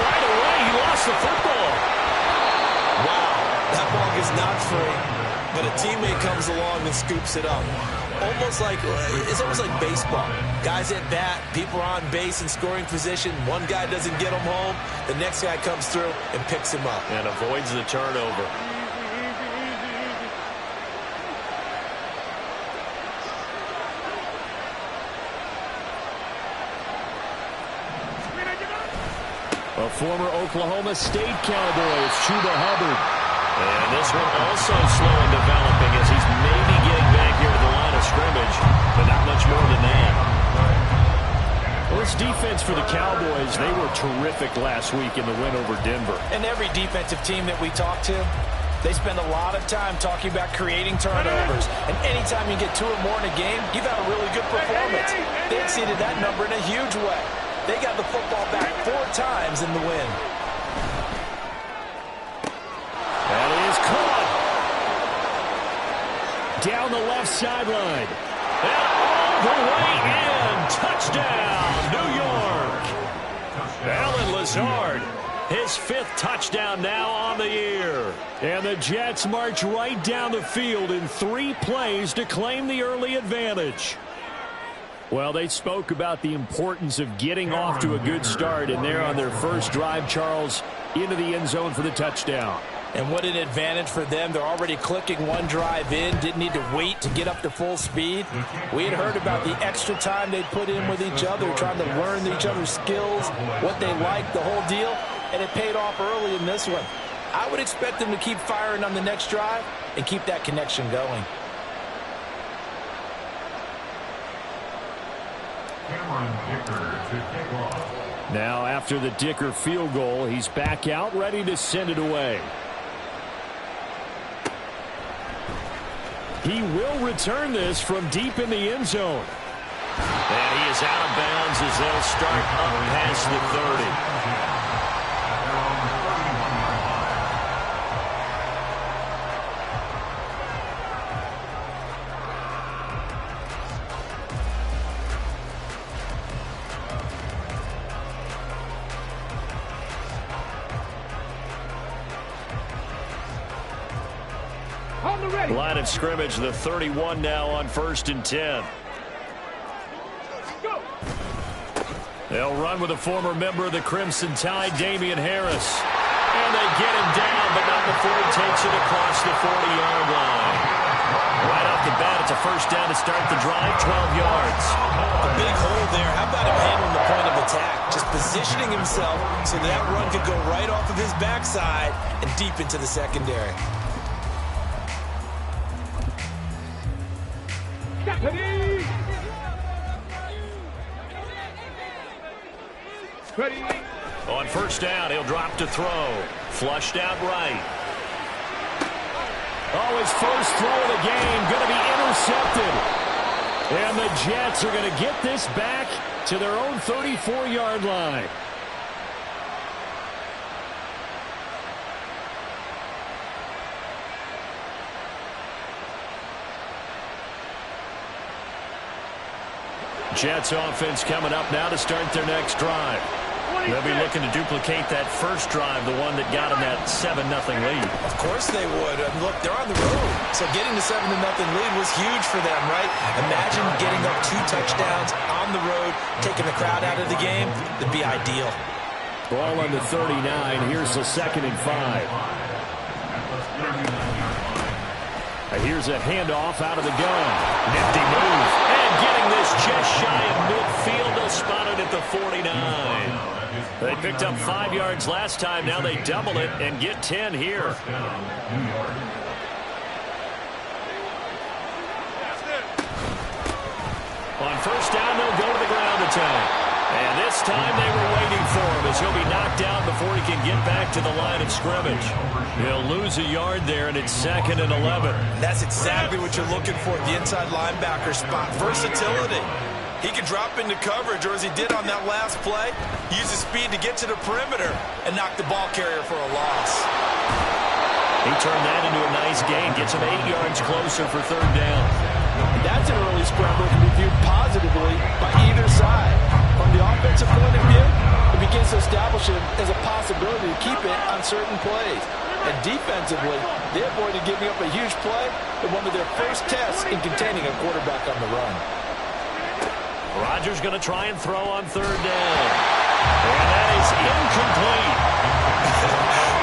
Right away, he lost the football. Wow, that ball gets knocked free, but a teammate comes along and scoops it up. It's almost like baseball. Guys at bat, people are on base in scoring position. One guy doesn't get him home. The next guy comes through and picks him up. And avoids the turnover. A former Oklahoma State Cowboy is Chuba Hubbard. And this one also slow in developing as he's maybe getting back here to the line of scrimmage, but not much more than that. Well, this defense for the Cowboys, they were terrific last week in the win over Denver. And every defensive team that we talk to, they spend a lot of time talking about creating turnovers. And anytime you get 2 or more in a game, you've had a really good performance. They exceeded that number in a huge way. They got the football back 4 times in the win. That is caught. Down the left sideline. And all the way in. Touchdown, New York. Allen Lazard, his 5th touchdown now on the year. And the Jets march right down the field in 3 plays to claim the early advantage. Well, they spoke about the importance of getting off to a good start, and they're on their first drive, Charles, into the end zone for the touchdown. And what an advantage for them. They're already clicking 1 drive in, didn't need to wait to get up to full speed. We had heard about the extra time they put in with each other, trying to learn each other's skills, what they like, the whole deal, and it paid off early in this one. I would expect them to keep firing on the next drive and keep that connection going. Now, after the Dicker field goal, he's back out, ready to send it away. He will return this from deep in the end zone. And he is out of bounds as they'll start up past the 30. Line of scrimmage, the 31 now on 1st and 10. They'll run with a former member of the Crimson Tide, Damian Harris. And they get him down, but not before he takes it across the 40-yard line. Right off the bat, it's a first down to start the drive, 12 yards. A big hole there. How about him handling the point of attack? Just positioning himself so that run could go right off of his backside and deep into the secondary. On first down, he'll drop to throw. Flushed out right. Oh, his first throw of the game going to be intercepted. And the Jets are going to get this back to their own 34-yard line. Jets offense coming up now to start their next drive. They'll be looking to duplicate that first drive, the one that got them that 7-0 lead. Of course they would. Look, they're on the road. So getting the 7-0 lead was huge for them, right? Imagine getting up 2 touchdowns on the road, taking the crowd out of the game. That'd be ideal. Ball on the 39. Here's the 2nd and 5. Here's a handoff out of the gun. Nifty move. And getting this just shy of midfield. They'll spot it at the 49. They picked up 5 yards last time. Now they double it and get 10 here. On first down, they'll go to the ground attack. And this time they were waiting for him as he'll be knocked down before he can get back to the line of scrimmage. He'll lose a yard there, and it's 2nd and 11. That's exactly what you're looking for, the inside linebacker spot. Versatility. He can drop into coverage, or as he did on that last play, use his speed to get to the perimeter and knock the ball carrier for a loss. He turned that into a nice gain, gets him 8 yards closer for 3rd down. That's an early scramble that can be viewed positively by either side. establish it as a possibility to keep it on certain plays. And defensively, they avoided giving up a huge play in one of their first tests in containing a quarterback on the run. Rodgers going to try and throw on third down. And that is incomplete.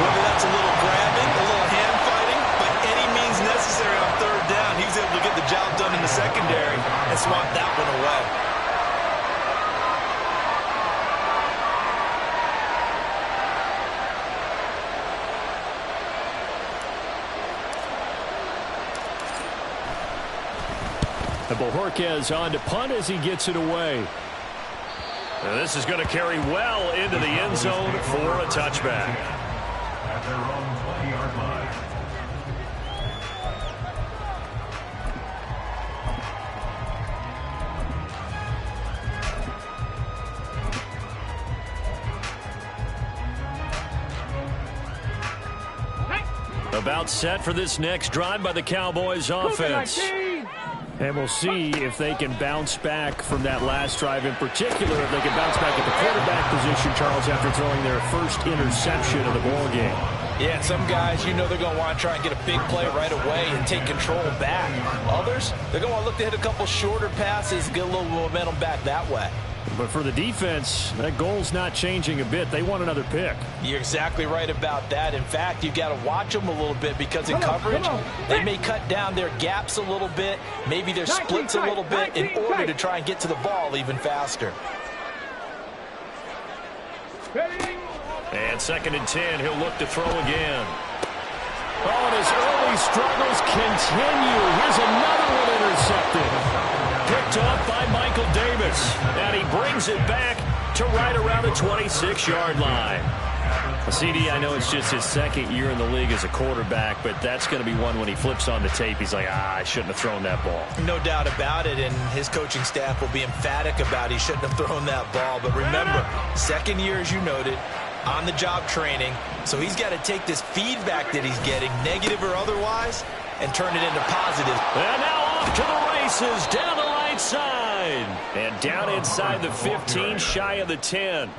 Whether that's a little grabbing, a little hand fighting, by any means necessary on third down, he was able to get the job done in the secondary and swat that one away. And Bojorquez on to punt as he gets it away. And this is going to carry well into the end zone for a touchback. At their own 20-yard line. About set for this next drive by the Cowboys offense. And we'll see if they can bounce back from that last drive in particular, if they can bounce back at the quarterback position, Charles, after throwing their first interception of the ballgame. Yeah, some guys, you know they're going to want to try and get a big play right away and take control back. Others, they're going to want to look to hit a couple shorter passes, get a little momentum back that way. But for the defense, that goal's not changing a bit. They want another pick. You're exactly right about that. In fact, you've got to watch them a little bit because in coverage, they may cut down their gaps a little bit, maybe their splits a little bit in order to try and get to the ball even faster. And 2nd and 10, he'll look to throw again. Oh, and his early struggles continue. Here's another one intercepted. Picked up by Michael Davis. And he brings it back to right around the 26-yard line. CD, I know it's just his second year in the league as a quarterback, but that's going to be one when he flips on the tape, he's like, I shouldn't have thrown that ball. No doubt about it, and his coaching staff will be emphatic about he shouldn't have thrown that ball. But remember, second year, as you noted, on-the-job training, so he's got to take this feedback that he's getting, negative or otherwise, and turn it into positive. And now off to the races, down the right side. And down inside the 15, shy of the 10.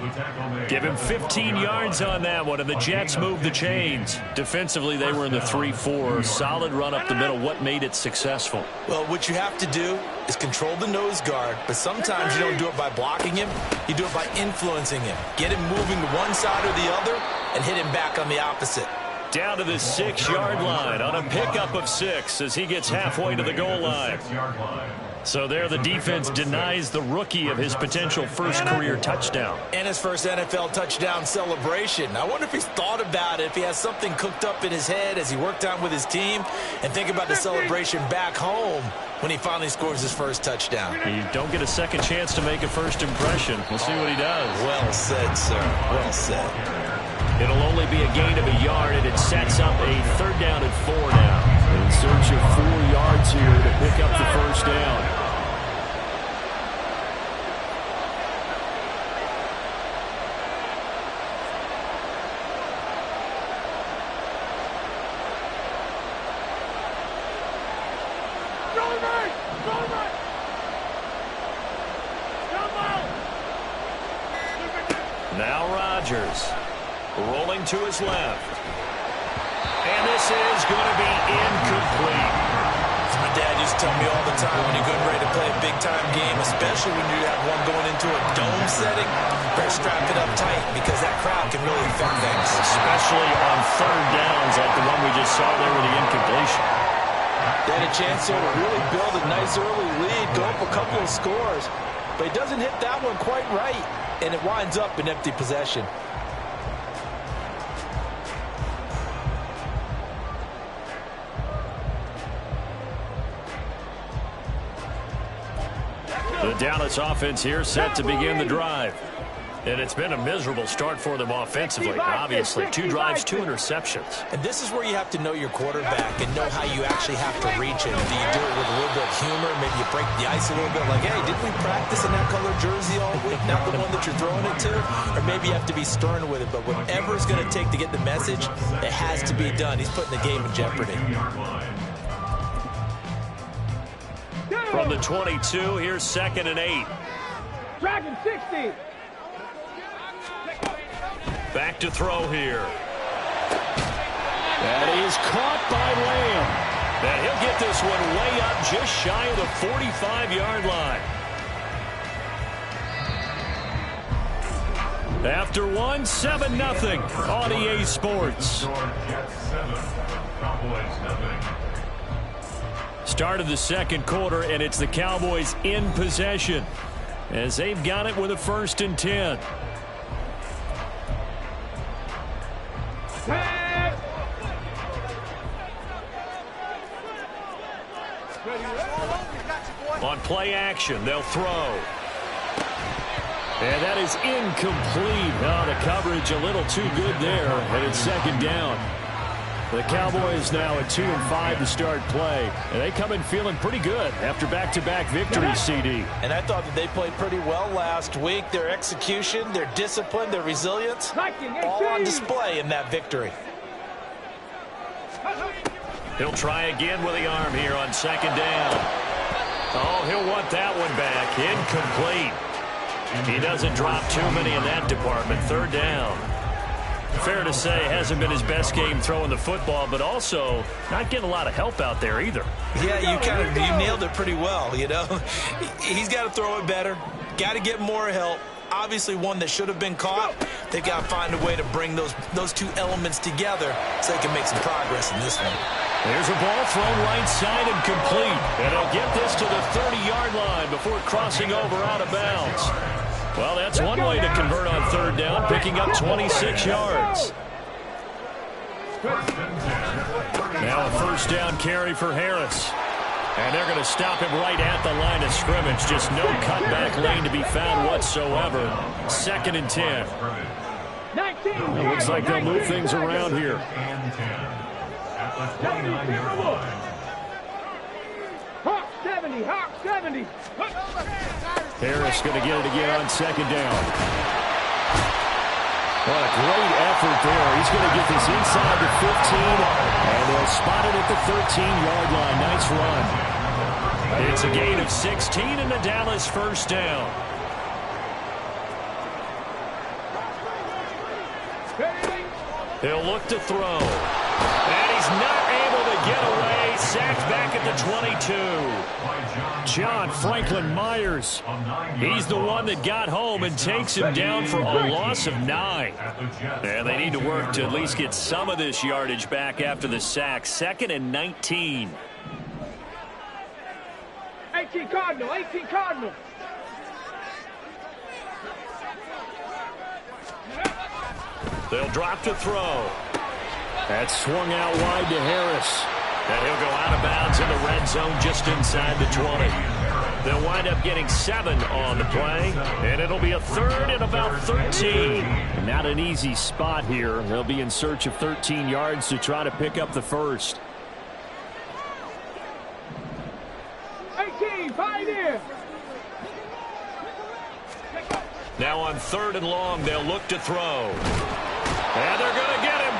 Give him 15 yards on that one, and the Jets move the chains. Defensively, they were in the 3-4. Solid run up the middle. What made it successful? Well, what you have to do is control the nose guard, but sometimes you don't do it by blocking him. You do it by influencing him. Get him moving to one side or the other and hit him back on the opposite. Down to the 6-yard line on a pickup of 6 as he gets halfway to the goal line. So there the defense denies the rookie of his potential first career touchdown. And his first NFL touchdown celebration. I wonder if he's thought about it, if he has something cooked up in his head as he worked out with his team, and think about the celebration back home when he finally scores his first touchdown. You don't get a second chance to make a first impression. We'll see what he does. Well said, sir. Well said. It'll only be a gain of a yard, and it sets up a 3rd down and 4 now. In search of 4 yards here to pick up the first down. Now Rodgers rolling to his left. And this is going to be incomplete. As my dad used to tell me all the time when you're getting ready to play a big-time game, especially when you have one going into a dome setting, better strap it up tight because that crowd can really affect things. Especially on 3rd downs like the one we just saw there with the incompletion. They had a chance to really build a nice early lead, go up a couple of scores, but he doesn't hit that one quite right, and it winds up an empty possession. The Dallas offense here set to begin the drive. And it's been a miserable start for them offensively. Obviously, 2 drives, 2 interceptions. And this is where you have to know your quarterback and know how you actually have to reach him. Do you do it with a little bit of humor? Maybe you break the ice a little bit like, hey, didn't we practice in that color jersey all week? Not the one that you're throwing it to? Or maybe you have to be stern with it. But whatever it's going to take to get the message, it has to be done. He's putting the game in jeopardy. From the 22, here's 2nd and 8. Dragon 60. Back to throw here. That is caught by Lamb. And he'll get this one way up just shy of the 45-yard line. After one, 7-0 on EA Sports. Start of the second quarter, and it's the Cowboys in possession as they've got it with a 1st and 10. On play action, they'll throw. And that is incomplete. Oh, the coverage a little too good there, and it's 2nd down. The Cowboys now at 2-5 to start play. And they come in feeling pretty good after back-to-back victories, CD. And I thought that they played pretty well last week. Their execution, their discipline, their resilience, all on display in that victory. He'll try again with the arm here on 2nd down. Oh, he'll want that one back. Incomplete. He doesn't drop too many in that department. 3rd down. Fair to say, hasn't been his best game throwing the football, but also not getting a lot of help out there either. Yeah, you nailed it pretty well, you know. He's got to throw it better. Got to get more help. Obviously one that should have been caught. They've got to find a way to bring those two elements together so they can make some progress in this one. There's a ball thrown right side and complete. And he'll get this to the 30-yard line before crossing over out of bounds. Well, that's one way to convert on 3rd down, picking up 26 yards. Now a 1st down carry for Harris. And they're going to stop him right at the line of scrimmage. Just no cutback lane to be found whatsoever. 2nd and 10. It looks like they'll move things around here. Hawk 70, Hawk 70. Harris going to get it again on 2nd down. What a great effort there. He's going to get this inside the 15, and they'll spot it at the 13-yard line. Nice run. It's a gain of 16 and the Dallas 1st down. He'll look to throw. And he's not able to get away. Sacked back at the 22. John Franklin Myers. He's the one that got home and takes him down for a loss of 9. And they need to work to at least get some of this yardage back after the sack. 2nd and 19. 18 Cardinal, 18 Cardinal. They'll drop to throw. That's swung out wide to Harris. And he'll go out of bounds in the red zone just inside the 20. They'll wind up getting 7 on the play. And it'll be a 3rd and about 13. Not an easy spot here. They'll be in search of 13 yards to try to pick up the 1st. 18, fight in. Now on 3rd and long, they'll look to throw. And they're going to get him.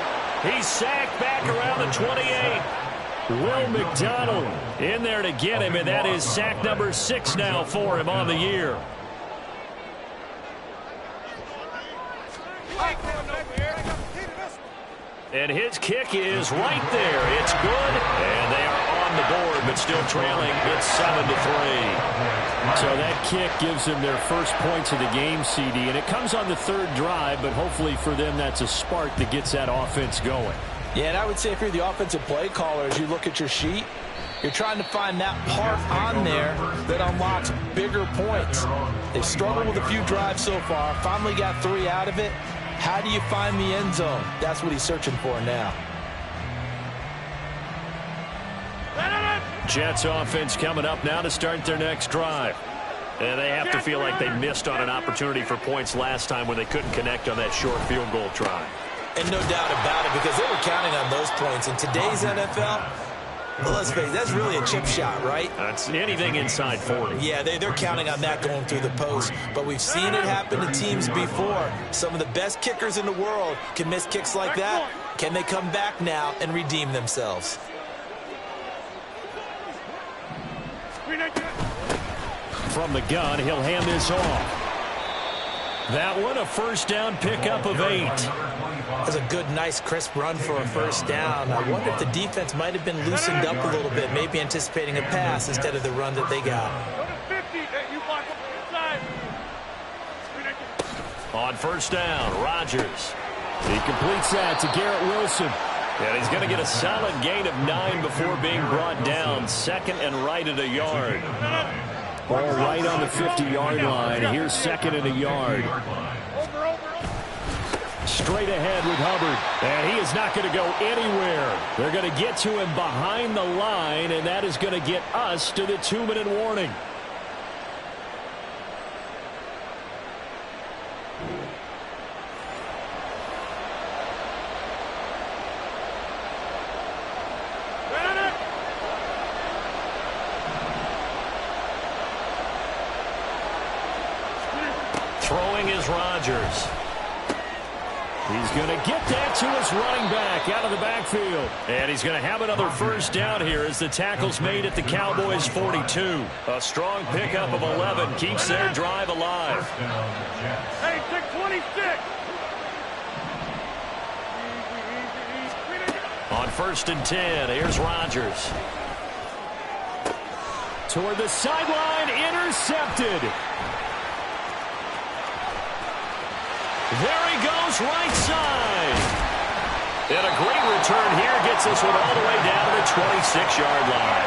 He's sacked back around the 28. Will McDonald in there to get him, and that is sack number 6 now for him on the year. And his kick is right there. It's good, and they are on the board, but still trailing. It's 7-3. So that kick gives them their first points of the game, CD, and it comes on the 3rd drive, but hopefully for them that's a spark that gets that offense going. Yeah, and I would say if you're the offensive play caller, as you look at your sheet, you're trying to find that part on there that unlocks bigger points. They've struggled with a few drives so far, finally got 3 out of it. How do you find the end zone? That's what he's searching for now. Jets offense coming up now to start their next drive. And they have to feel like they missed on an opportunity for points last time when they couldn't connect on that short field goal try. And no doubt about it, because they were counting on those points. In today's NFL, well, let's face it, that's really a chip shot, right? That's anything inside 40. Yeah, they're counting on that going through the post. But we've seen it happen to teams before. Some of the best kickers in the world can miss kicks like that. Can they come back now and redeem themselves? From the gun, he'll hand this off. That one a first down pickup of 8. That's a good, nice, crisp run for a first down. I wonder if the defense might have been loosened up a little bit, maybe anticipating a pass instead of the run that they got. On first down, Rodgers. He completes that to Garrett Wilson. And he's going to get a solid gain of 9 before being brought down. Second and right at a yard. Ball right on the 50-yard line. Here's second and a yard. Straight ahead with Hubbard. And he is not going to go anywhere. They're going to get to him behind the line, and that is going to get us to the 2-minute warning. Throwing is Rodgers. He's going to get that to his running back out of the backfield. And he's going to have another first down here as the tackle's made at the Cowboys' 42. A strong pickup of 11 keeps their drive alive. Hey, 626. On first and 10, here's Rodgers. Toward the sideline, intercepted. There he goes, right side. And a great return here gets this one all the way down to the 26-yard line.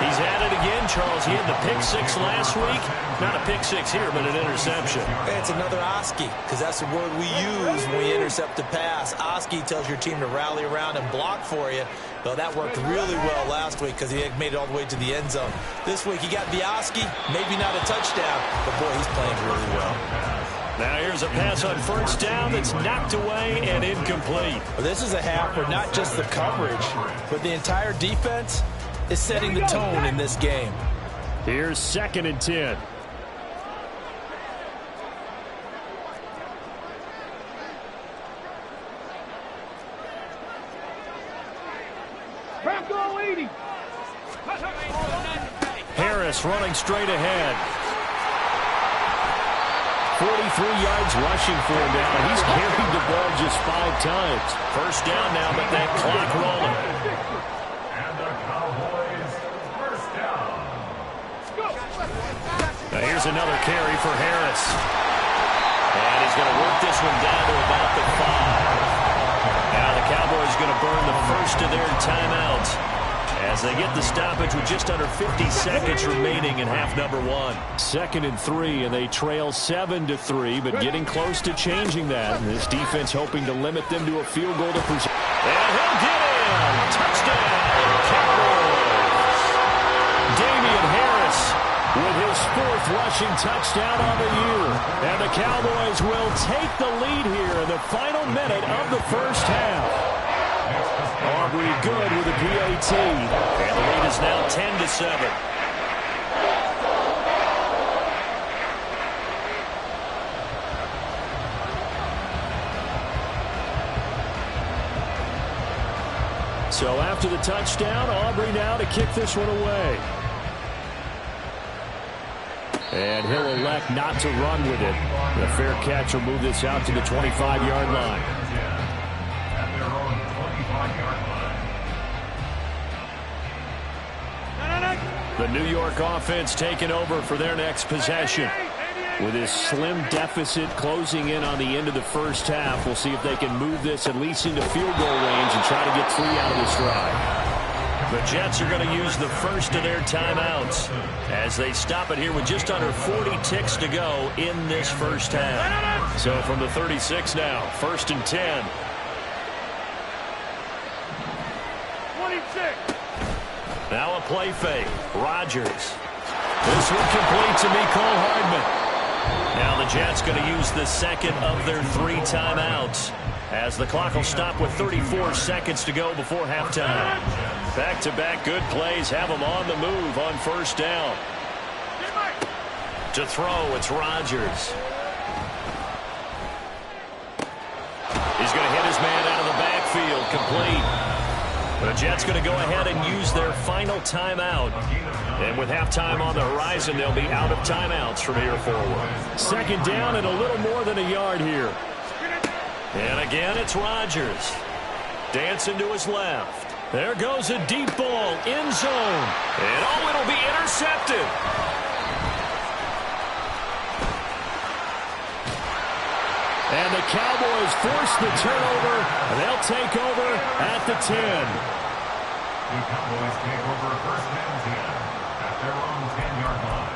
He's at it again, Charles. He had the pick 6 last week. Not a pick 6 here, but an interception. It's another Oski, because that's the word we use when we intercept a pass. Oski tells your team to rally around and block for you. Well, that worked really well last week because he made it all the way to the end zone. This week he got the Oski, maybe not a touchdown, but boy, he's playing really well. Now here's a pass on first down that's knocked away and incomplete. Well, this is a half where not just the coverage, but the entire defense is setting the tone in this game. Here's second and 10. Bronco 80. Harris running straight ahead. 43 yards rushing for him now. He's carried the ball just 5 times. First down now, but that clock rolling. And the Cowboys first down. Now here's another carry for Harris. And he's going to work this one down to about the 5. Now the Cowboys going to burn the first of their timeouts as they get the stoppage with just under 50 seconds remaining in half number 1. Second and 3, and they trail 7-3, but getting close to changing that. And this defense hoping to limit them to a field goal to pursue. And he'll get in! Touchdown, Cowboys! Damian Harris with his 4th rushing touchdown on the year. And the Cowboys will take the lead here in the final minute of the first half. Aubrey good with a PAT. And the lead is now 10-7. So after the touchdown, Aubrey now to kick this one away. And he'll elect not to run with it. The fair catch will move this out to the 25-yard line. The New York offense taking over for their next possession. With this slim deficit closing in on the end of the first half, we'll see if they can move this at least into field goal range and try to get 3 out of this drive. The Jets are going to use the first of their timeouts as they stop it here with just under 40 ticks to go in this first half. So from the 36 now, first and 10. 26. Now a play fake. Rodgers. This one complete to Mecole Hardman. Now the Jets going to use the second of their 3 timeouts as the clock will stop with 34 seconds to go before halftime. Back-to-back good plays have them on the move on first down. To throw, it's Rodgers. He's going to hit his man out of the backfield, complete. The Jets going to go ahead and use their final timeout. And with halftime on the horizon, they'll be out of timeouts from here forward. Second down and a little more than a yard here. And again, it's Rodgers. Dancing to his left. There goes a deep ball, end zone. And oh, it'll be intercepted. And the Cowboys force the turnover, and they'll take over at the 10. The Cowboys take over first and 10 at their own 10-yard line.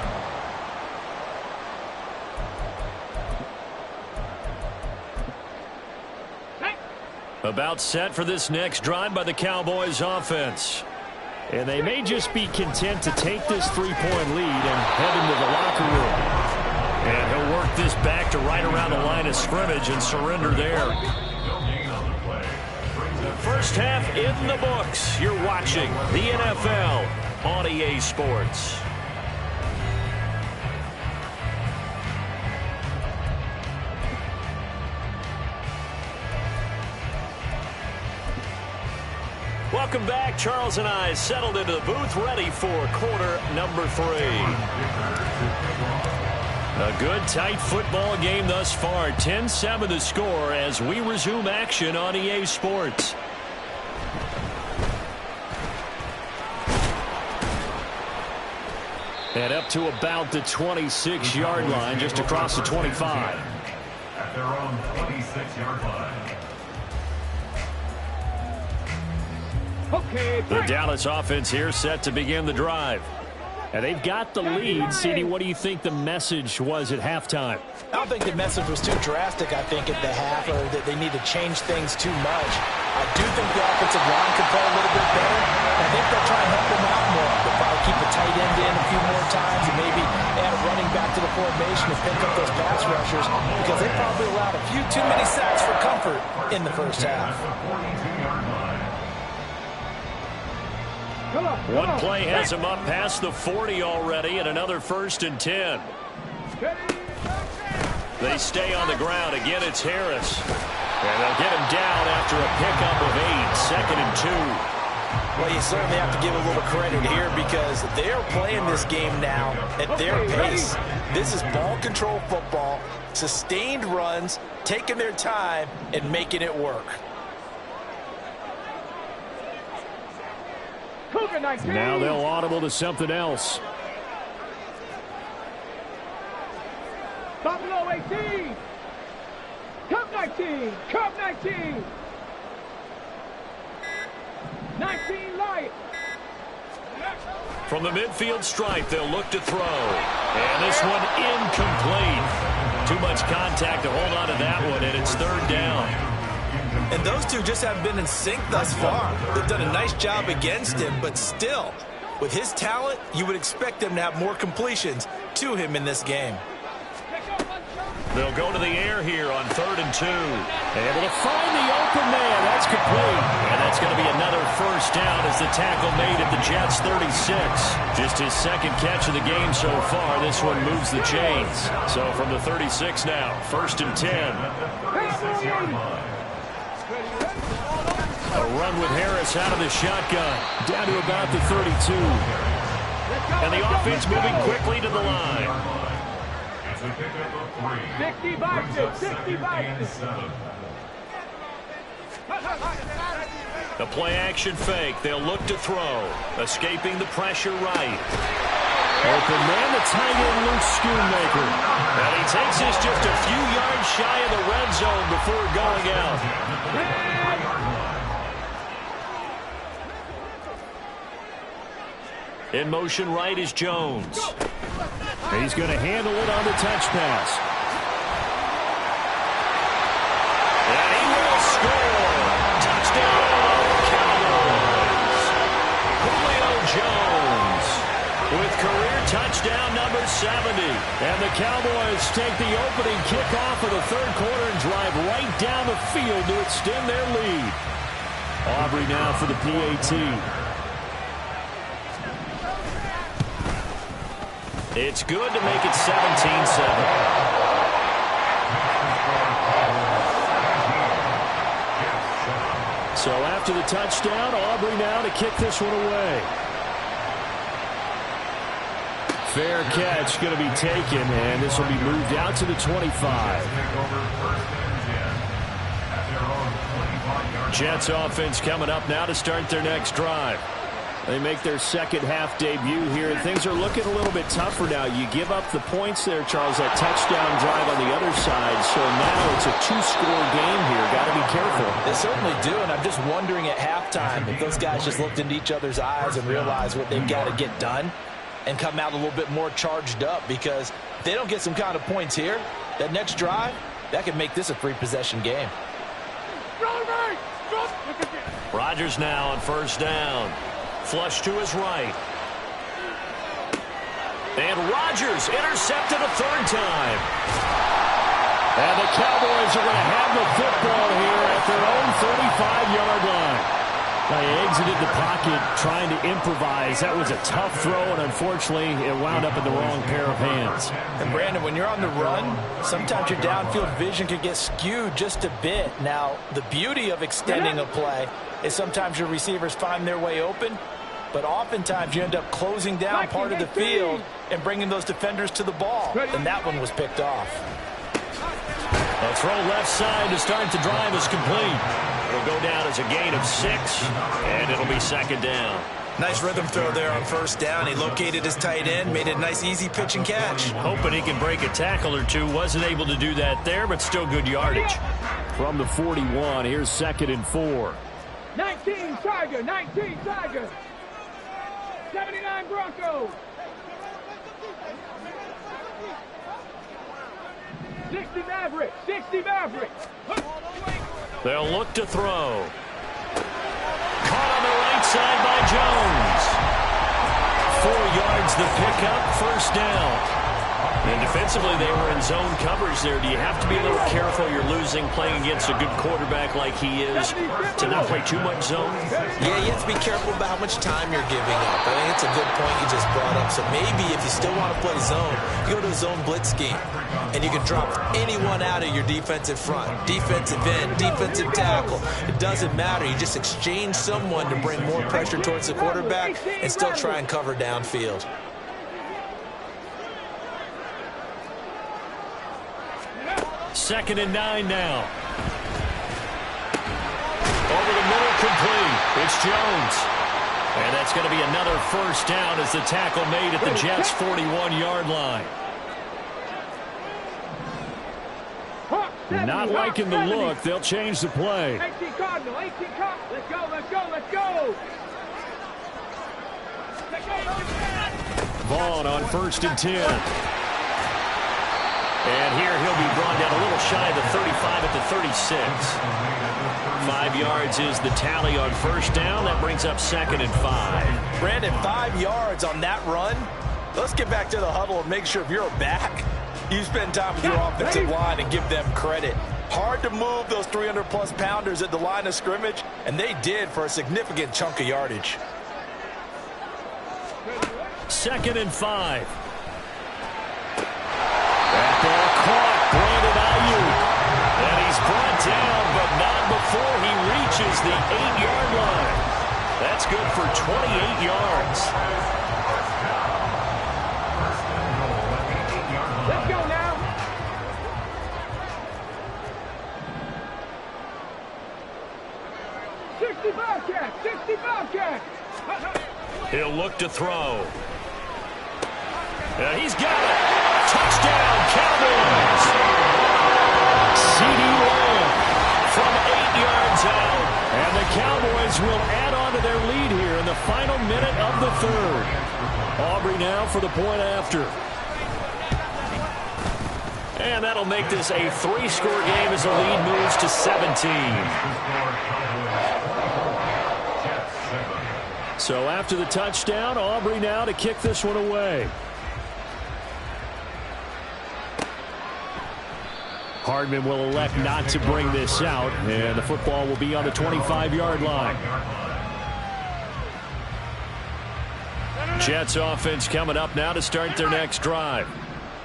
About set for this next drive by the Cowboys offense. And they may just be content to take this 3-point lead and head into the locker room. And he'll work this back to right around the line of scrimmage and surrender there. First half in the books. You're watching the NFL on EA Sports. Welcome back. Charles and I settled into the booth, ready for quarter number 3. A good, tight football game thus far. 10-7 the score as we resume action on EA Sports. And up to about the 26-yard line, just across the 25. At their own 26-yard line. Okay, The Dallas offense here set to begin the drive. And they've got the lead. CD, what do you think the message was at halftime? I don't think the message was too drastic, I think, at the half, or that they need to change things too much. I do think the offensive line can play a little bit better. I think they'll try and help them out more. They'll probably keep a tight end in a few more times and maybe add a running back to the formation to pick up those pass rushers, because they probably allowed a few too many sacks for comfort in the first half. One play has him up past the 40 already, and another 1st and 10. They stay on the ground. Again, it's Harris. And they'll get him down after a pickup of 8, 2nd and 2. Well, you certainly have to give a little credit here because they're playing this game now at their pace. This is ball control football, sustained runs, taking their time, and making it work. Now they'll audible to something else. Top below 18. Cup 19. Cup 19. 19 light. From the midfield stripe, they'll look to throw. And this one incomplete. Too much contact to hold on to that one, and it's 3rd down. And those two just haven't been in sync thus far. They've done a nice job against him, but still, with his talent, you would expect them to have more completions to him in this game. They'll go to the air here on 3rd and 2. Able to find the open man. That's complete. And that's going to be another 1st down as the tackle made at the Jets' 36. Just his 2nd catch of the game so far. This one moves the chains. So from the 36 now, 1st and 10. A run with Harris out of the shotgun. Down to about the 32. And the offense moving quickly to the line. 60 boxes. 60 boxes. The play-action fake. They'll look to throw. Escaping the pressure right. Open man, the tight end, Luke Schoonmaker. And he takes this just a few yards shy of the red zone before going out. In motion right is Jones. He's going to handle it on the touch pass. And he will score. Touchdown, Cowboys. Julio Jones with career touchdown number 70. And the Cowboys take the opening kickoff of the 3rd quarter and drive right down the field to extend their lead. Aubrey now for the PAT. It's good to make it 17-7. So after after the touchdown. Aubrey now to kick this one away. Fair catch going to be taken, and this will be moved out to the 25. Jets offense coming up now to start their next drive. They make their second half debut here. Things are looking a little bit tougher now. You give up the points there, Charles, that touchdown drive on the other side. So now it's a two-score game here. Got to be careful. They certainly do, and I'm just wondering at halftime if those guys just looked into each other's eyes and realized what they've got to get done and come out a little bit more charged up, because if they don't get some kind of points here, that next drive, that could make this a free-possession game. Rodgers now on first down. Flush to his right. And Rodgers intercepted a third time. And the Cowboys are going to have the football here at their own 35-yard line. They exited the pocket trying to improvise. That was a tough throw, and unfortunately, it wound up in the wrong pair of hands. And, Brandon, when you're on the run, sometimes your downfield vision can get skewed just a bit. Now, the beauty of extending a play is sometimes your receivers find their way open, but oftentimes you end up closing down part of the field and bringing those defenders to the ball. And that one was picked off. A throw left side to start the drive is complete. It'll go down as a gain of 6, and it'll be second down. Nice rhythm throw there on first down. He located his tight end, made it a nice easy pitch and catch. Hoping he can break a tackle or two. Wasn't able to do that there, but still good yardage. From the 41, here's 2nd and 4. 19 Tiger, 19 Tiger. 79 Broncos. 60 Maverick, 60 Maverick. They'll look to throw. Caught on the right side by Jones. 4 yards the pickup, first down. And defensively, they were in zone coverage there. Do you have to be a little careful? You're losing, playing against a good quarterback like he is, to not play too much zone? Yeah, you have to be careful about how much time you're giving up. I think it's a good point you just brought up. So maybe if you still want to play zone, you go to a zone blitz scheme, and you can drop anyone out of your defensive front, defensive end, defensive tackle. It doesn't matter. You just exchange someone to bring more pressure towards the quarterback and still try and cover downfield. Second and 9 now. Over the middle, complete. It's Jones. And that's going to be another first down as the tackle made at the Jets' 41-yard line. Not liking the look. They'll change the play. 18 Cardinal, 18 Cardinal. Let's go, let's go, let's go. Vaughn on 1st and 10. And here he'll be brought down a little shy of the 35 at the 36. 5 yards is the tally on first down. That brings up 2nd and 5. Brandon, 5 yards on that run. Let's get back to the huddle and make sure if you're back, you spend time with your offensive line and give them credit. Hard to move those 300-plus pounders at the line of scrimmage, and they did for a significant chunk of yardage. 2nd and 5. That ball caught. Brandon Ayuk. And he's brought down, but not before he reaches the 8-yard line. That's good for 28 yards. Let's go now. He'll look to throw. He's got it. Touchdown, Cowboys. CeeDee Lamb from 8 yards out. And the Cowboys will add on to their lead here in the final minute of the 3rd. Aubrey now for the point after. And that'll make this a 3-score game as the lead moves to 17. So after the touchdown, Aubrey now to kick this one away. Hardman will elect not to bring this out, and the football will be on the 25-yard line. Jets offense coming up now to start their next drive.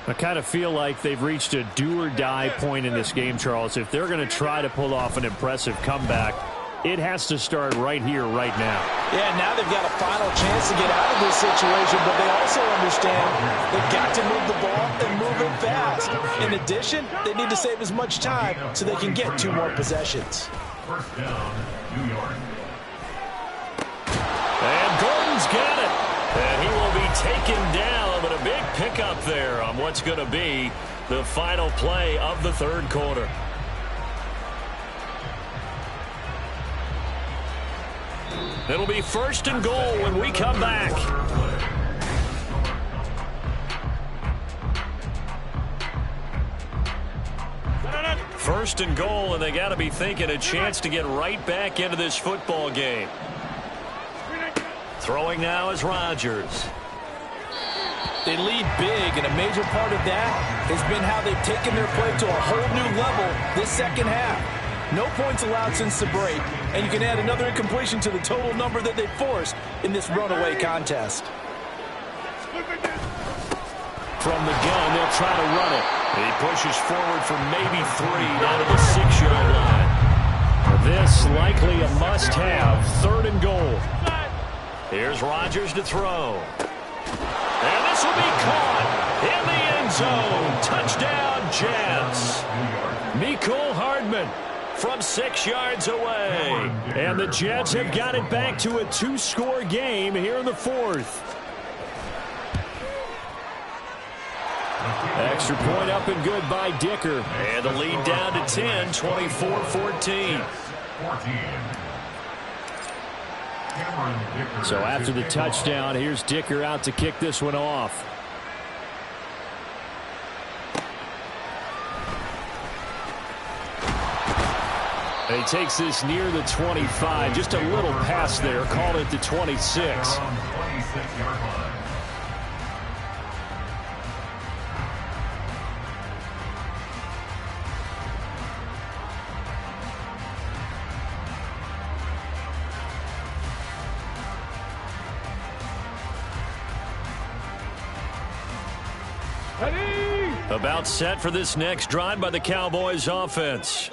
I kind of feel like they've reached a do-or-die point in this game, Charles. If they're going to try to pull off an impressive comeback, It has to start right here, right now. Yeah, now they've got a final chance to get out of this situation, but they also understand they've got to move the ball and move it fast. In addition, they need to save as much time so they can get 2 more possessions. First down, New York. And Gordon's got it. And he will be taken down, but a big pickup there on what's going to be the final play of the third quarter. It'll be first and goal when we come back. First and goal, and they got to be thinking a chance to get right back into this football game. Throwing now is Rodgers. They lead big, and a major part of that has been how they've taken their play to a whole new level this second half. No points allowed since the break, and you can add another incompletion to the total number that they forced in this runaway contest. From the gun, they'll try to run it. He pushes forward for maybe 3 down to the 6-yard line. This likely a must-have, third and goal. Here's Rodgers to throw. And this will be caught in the end zone. Touchdown, Jets. Mecole Hardman from 6 yards away. And the Jets have got it back to a 2-score game here in the fourth. Extra point up and good by Dicker. And the lead down to 10, 24-14. So after the touchdown, here's Dicker out to kick this one off. And he takes this near the 25. Just a little pass there. Called it to 26. About set for this next drive by the Cowboys offense.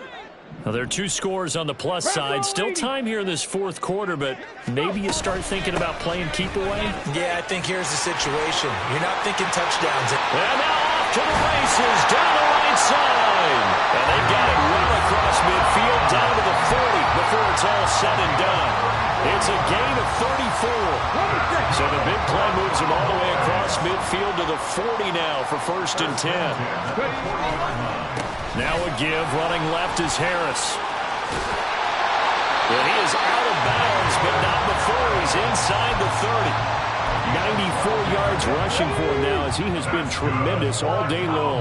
Now, there are 2 scores on the plus side. Still time here in this fourth quarter, but maybe you start thinking about playing keep away? Yeah, I think here's the situation. You're not thinking touchdowns. And now off to the races, down the right side. And they've got it well across midfield, down to the 40 before it's all said and done. It's a gain of 34. So the big play moves him all the way across midfield to the 40 now for first and 10. Now a give, running left is Harris. And he is out of bounds, but not before he's inside the 30. 94 yards rushing for him now as he has been tremendous all day long.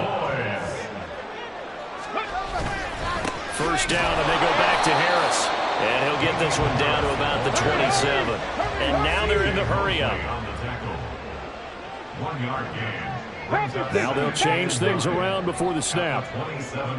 First down, and they go back to Harris. And he'll get this one down to about the 27. And now they're in the hurry-up. 1 yard gain. Now they'll change things around before the snap.